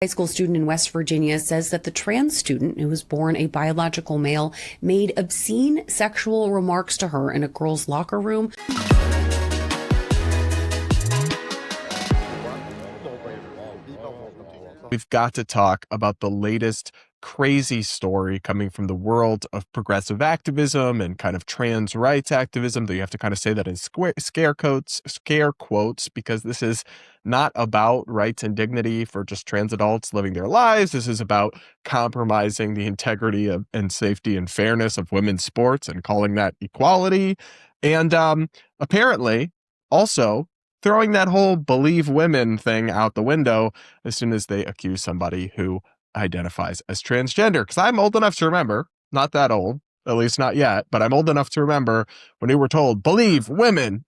High school student in West Virginia says that the trans student, who was born a biological male, made obscene sexual remarks to her in a girl's locker room. We've got to talk about the latest crazy story coming from the world of progressive activism and kind of trans rights activism. That you have to kind of say that in scare quotes, because this is not about rights and dignity for just trans adults living their lives. This is about compromising the integrity of and safety and fairness of women's sports and calling that equality. And apparently also throwing that whole believe women thing out the window as soon as they accuse somebody who identifies as transgender. Because I'm old enough to remember, not that old, at least not yet, but I'm old enough to remember when we were told, believe women.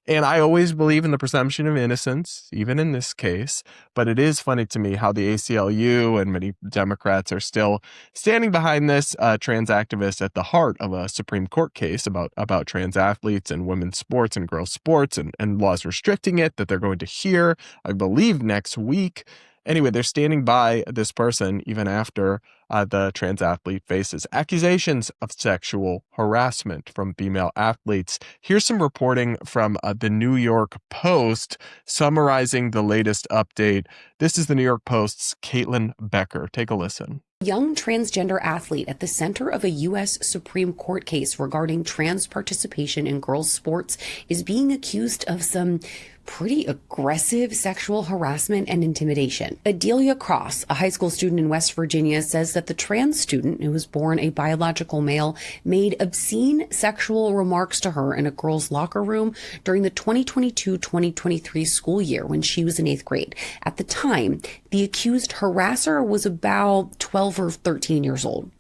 And I always believe in the presumption of innocence, even in this case. But it is funny to me how the ACLU and many Democrats are still standing behind this trans activist at the heart of a Supreme Court case about trans athletes and women's sports and girls' sports and laws restricting it that they're going to hear, I believe, next week. Anyway, they're standing by this person even after the trans athlete faces accusations of sexual harassment from female athletes. Here's some reporting from the New York Post summarizing the latest update. This is the New York Post's Caitlin Becker. Take a listen. Young transgender athlete at the center of a U.S. Supreme Court case regarding trans participation in girls' sports is being accused of some pretty aggressive sexual harassment and intimidation. Adelia Cross, a high school student in West Virginia, says that the trans student, who was born a biological male, made obscene sexual remarks to her in a girl's locker room during the 2022-2023 school year when she was in 8th grade. At the time, the accused harasser was about 12 or 13 years old.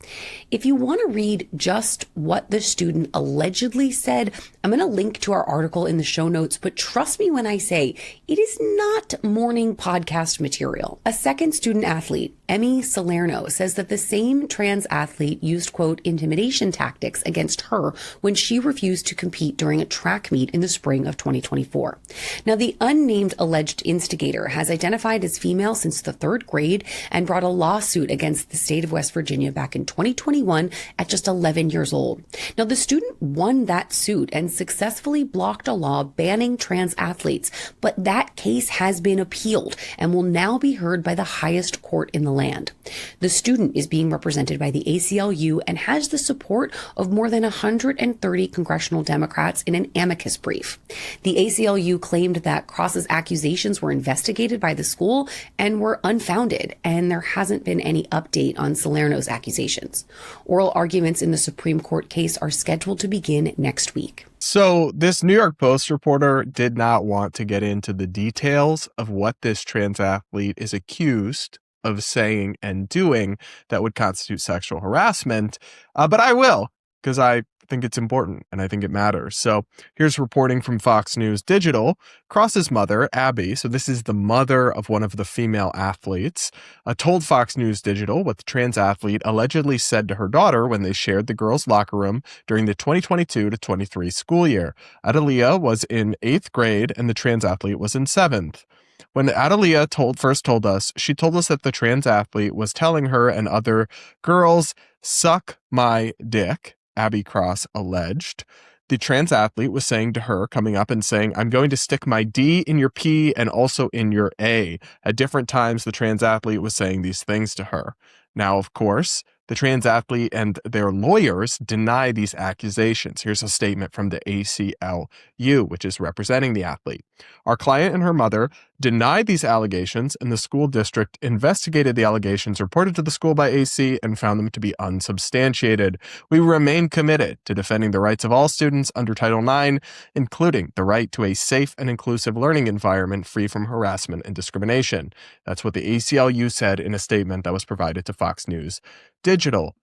If you want to read just what the student allegedly said, I'm going to link to our article in the show notes, but trust me when I say it is not morning podcast material. A second student athlete, Emmy Salerno, says that the same trans athlete used, quote, intimidation tactics against her when she refused to compete during a track meet in the spring of 2024. Now, the unnamed alleged instigator has identified as female since the 3rd grade and brought a lawsuit against the state of West Virginia back in 2021 at just 11 years old. Now, the student won that suit and successfully blocked a law banning trans athletes, but that case has been appealed and will now be heard by the highest court in the land. The student is being represented by the ACLU and has the support of more than 130 congressional Democrats in an amicus brief. The ACLU claimed that Cross's accusations were investigated by the school and were unfounded, and there hasn't been any update on Salerno's accusations. Oral arguments in the Supreme Court case are scheduled to begin next week. So this New York Post reporter did not want to get into the details of what this trans athlete is accused of saying and doing that would constitute sexual harassment, but I will, because I think it's important and I think it matters. So here's reporting from Fox News Digital. Cross's mother, Abby, so this is the mother of one of the female athletes, told Fox News Digital what the trans athlete allegedly said to her daughter when they shared the girls' locker room during the 2022-23 school year. Adelia was in 8th grade and the trans athlete was in 7th. When Adelia first told us, she told us that the trans athlete was telling her and other girls, "Suck my dick," Abby Cross alleged. The trans athlete was saying to her, coming up and saying, "I'm going to stick my D in your P and also in your A." At different times, the trans athlete was saying these things to her. Now, of course, the trans athlete and their lawyers deny these accusations. Here's a statement from the ACLU, which is representing the athlete. "Our client and her mother denied these allegations, and the school district investigated the allegations reported to the school by AC and found them to be unsubstantiated. We remain committed to defending the rights of all students under Title IX, including the right to a safe and inclusive learning environment free from harassment and discrimination." That's what the ACLU said in a statement that was provided to Fox News Digital.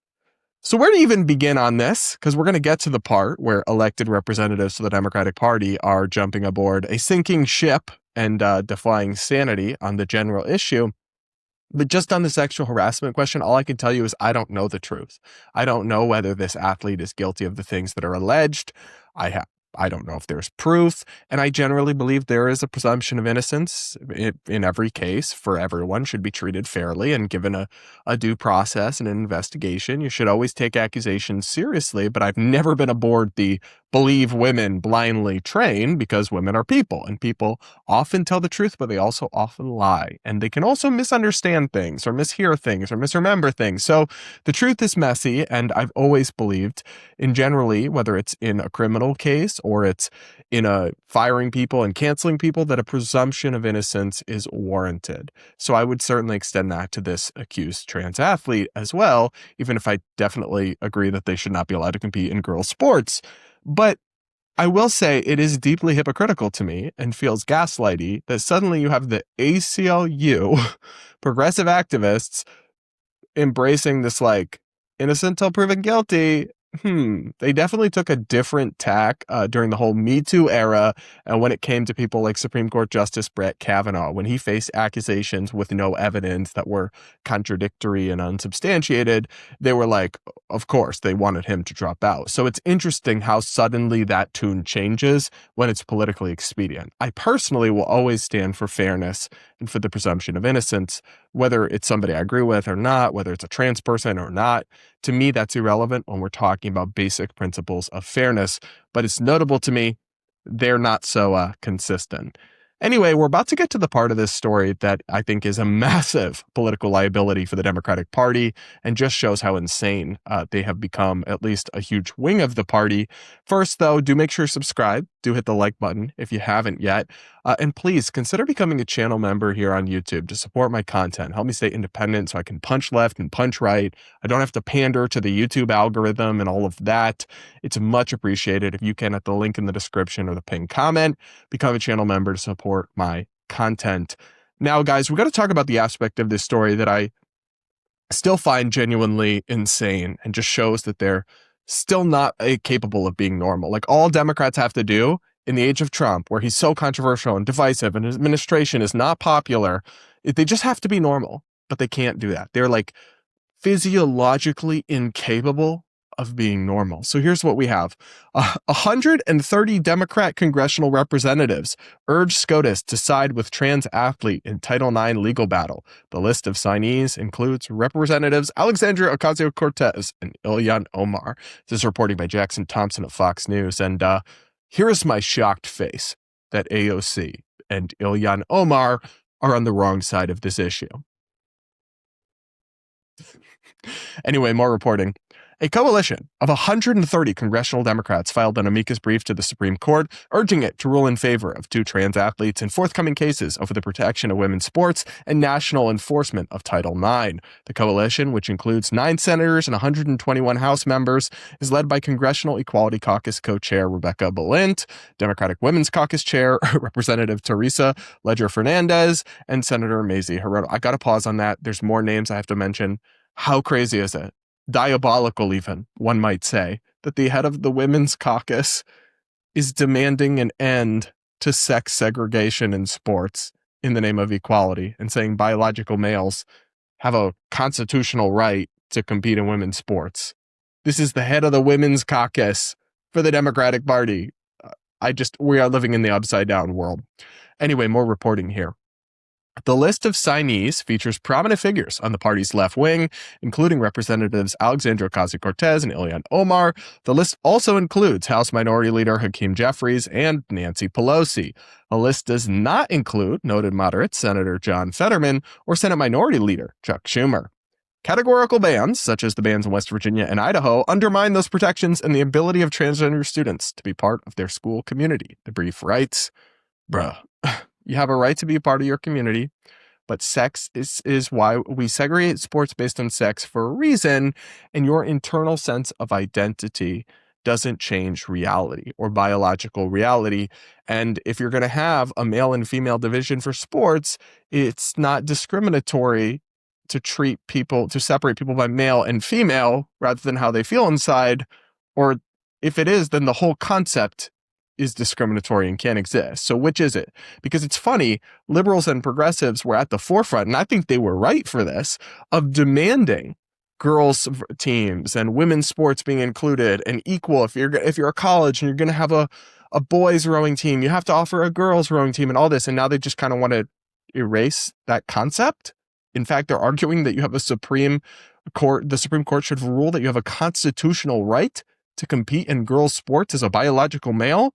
So where to even begin on this? Because we're going to get to the part where elected representatives to the Democratic Party are jumping aboard a sinking ship and defying sanity on the general issue. But just on the sexual harassment question, all I can tell you is I don't know the truth. I don't know whether this athlete is guilty of the things that are alleged. I I don't know if there's proof, and I generally believe there is a presumption of innocence in every case for everyone should be treated fairly and given a due process and an investigation. You should always take accusations seriously, but I've never been aboard the believe women blindly train because women are people, and people often tell the truth, but they also often lie, and they can also misunderstand things or mishear things or misremember things. So the truth is messy, and I've always believed in generally, whether it's in a criminal case or it's in a firing people and canceling people, that a presumption of innocence is warranted. So I would certainly extend that to this accused trans athlete as well, even if I definitely agree that they should not be allowed to compete in girls' sports. But I will say it is deeply hypocritical to me and feels gaslighty that suddenly you have the ACLU progressive activists embracing this like innocent till proven guilty. They definitely took a different tack during the whole Me Too era, and when it came to people like Supreme Court Justice Brett Kavanaugh, when he faced accusations with no evidence that were contradictory and unsubstantiated, they were like, of course, they wanted him to drop out. So it's interesting how suddenly that tune changes when it's politically expedient. I personally will always stand for fairness and for the presumption of innocence, whether it's somebody I agree with or not, whether it's a trans person or not. To me, that's irrelevant when we're talking about basic principles of fairness, but it's notable to me they're not so consistent. Anyway, we're about to get to the part of this story that I think is a massive political liability for the Democratic Party and just shows how insane they have become, at least a huge wing of the party. First, though, do make sure to subscribe. Do hit the like button if you haven't yet. And please consider becoming a channel member here on YouTube to support my content. Help me stay independent so I can punch left and punch right. I don't have to pander to the YouTube algorithm and all of that. It's much appreciated if you can, at the link in the description or the pinned comment, become a channel member to support my content. Now, guys, we got to talk about the aspect of this story that I still find genuinely insane and just shows that they're still not capable of being normal. Like, all Democrats have to do in the age of Trump, where he's so controversial and divisive and his administration is not popular, they just have to be normal, but they can't do that. They're like physiologically incapable of being normal. So here's what we have. 130 Democrat congressional representatives urge SCOTUS to side with trans athlete in Title IX legal battle. The list of signees includes Representatives Alexandria Ocasio-Cortez and Ilhan Omar. This is reporting by Jackson Thompson of Fox News. And here is my shocked face that AOC and Ilhan Omar are on the wrong side of this issue. Anyway, more reporting. A coalition of 130 congressional Democrats filed an amicus brief to the Supreme Court, urging it to rule in favor of two trans athletes in forthcoming cases over the protection of women's sports and national enforcement of Title IX. The coalition, which includes 9 senators and 121 House members, is led by Congressional Equality Caucus co-chair Rebecca Balint, Democratic Women's Caucus chair Representative Teresa Leger-Fernandez, and Senator Mazie Hirono. I got to pause on that. There's more names I have to mention. How crazy is it? Diabolical, even, one might say, that the head of the Women's Caucus is demanding an end to sex segregation in sports in the name of equality and saying biological males have a constitutional right to compete in women's sports. This is the head of the Women's Caucus for the Democratic Party. We are living in the upside down world. Anyway, more reporting here. The list of signees features prominent figures on the party's left wing, including Representatives Alexandria Ocasio-Cortez and Ilhan Omar. The list also includes House Minority Leader Hakeem Jeffries and Nancy Pelosi. The list does not include noted moderate Senator John Fetterman or Senate Minority Leader Chuck Schumer. Categorical bans, such as the bans in West Virginia and Idaho, undermine those protections and the ability of transgender students to be part of their school community. The brief writes, bruh. You have a right to be a part of your community, but sex is why we segregate sports based on sex for a reason, and your internal sense of identity doesn't change reality or biological reality. And if you're going to have a male and female division for sports, it's not discriminatory to separate people by male and female rather than how they feel inside. Or if it is, then the whole concept is discriminatory and can't exist. So which is it? Because it's funny, liberals and progressives were at the forefront, and I think they were right for this, of demanding girls teams and women's sports being included and equal. If you're a college and you're going to have a boys rowing team. You have to offer a girls rowing team and all this. And now they just kind of want to erase that concept. In fact, they're arguing that you have a Supreme Court, the Supreme Court should rule that you have a constitutional right to compete in girls' sports as a biological male.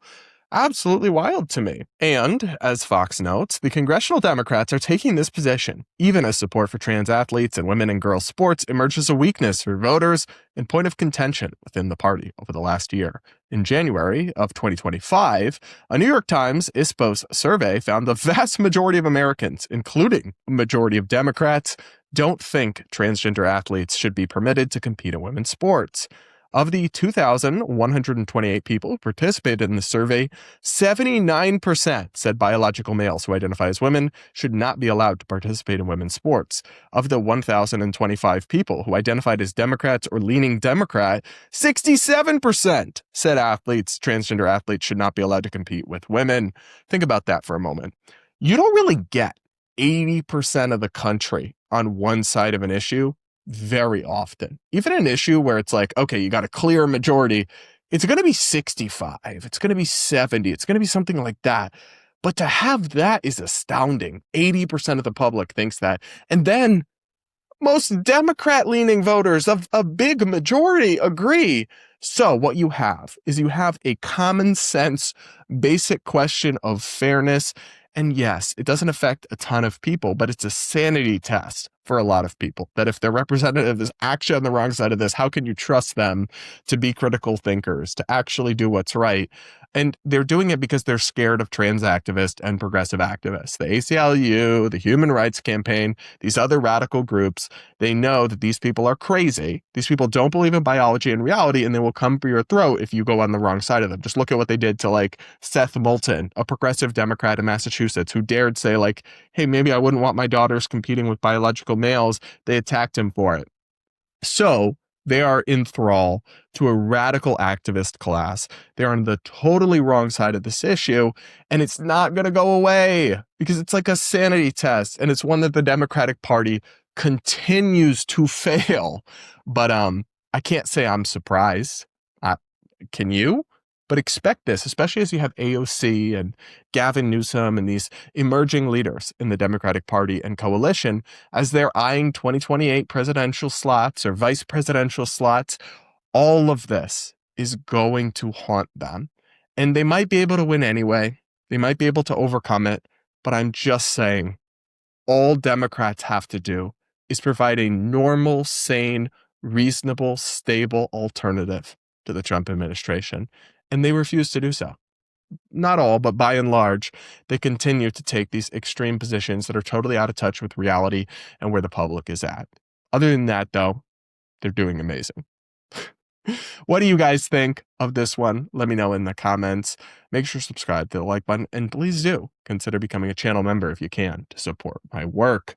Absolutely wild to me. And, as Fox notes, the congressional Democrats are taking this position, even as support for trans athletes and women in girls' sports emerges a weakness for voters and point of contention within the party over the last year. In January of 2025, a New York Times ISPOS survey found the vast majority of Americans, including a majority of Democrats, don't think transgender athletes should be permitted to compete in women's sports. Of the 2,128 people who participated in the survey, 79% said biological males who identify as women should not be allowed to participate in women's sports. Of the 1,025 people who identified as Democrats or leaning Democrat, 67% said transgender athletes should not be allowed to compete with women. Think about that for a moment. You don't really get 80% of the country on one side of an issue very often. Even an issue where it's like, okay, you got a clear majority, it's going to be 65, it's going to be 70, it's going to be something like that. But to have that is astounding. 80% of the public thinks that. And then most Democrat-leaning voters of a big majority agree. So what you have is you have a common sense, basic question of fairness. And yes, it doesn't affect a ton of people, but it's a sanity test for a lot of people, that if their representative is actually on the wrong side of this, how can you trust them to be critical thinkers, to actually do what's right? And they're doing it because they're scared of trans activists and progressive activists. The ACLU, the Human Rights Campaign, these other radical groups, they know that these people are crazy. These people don't believe in biology and reality, and they will come for your throat if you go on the wrong side of them. Just look at what they did to like Seth Moulton, a progressive Democrat in Massachusetts, who dared say like, hey, maybe I wouldn't want my daughters competing with biological males. They attacked him for it. So they are in thrall to a radical activist class. They're on the totally wrong side of this issue, and it's not going to go away because it's like a sanity test, and it's one that the Democratic Party continues to fail. But I can't say I'm surprised. Can you? But expect this, especially as you have AOC and Gavin Newsom and these emerging leaders in the Democratic Party and coalition, as they're eyeing 2028 presidential slots or vice presidential slots. All of this is going to haunt them. And they might be able to win anyway. They might be able to overcome it. But I'm just saying, all Democrats have to do is provide a normal, sane, reasonable, stable alternative to the Trump administration. And they refuse to do so. Not all, but by and large, they continue to take these extreme positions that are totally out of touch with reality and where the public is at. Other than that, though, they're doing amazing. What do you guys think of this one? Let me know in the comments. Make sure to subscribe to the like button, and please do consider becoming a channel member if you can to support my work.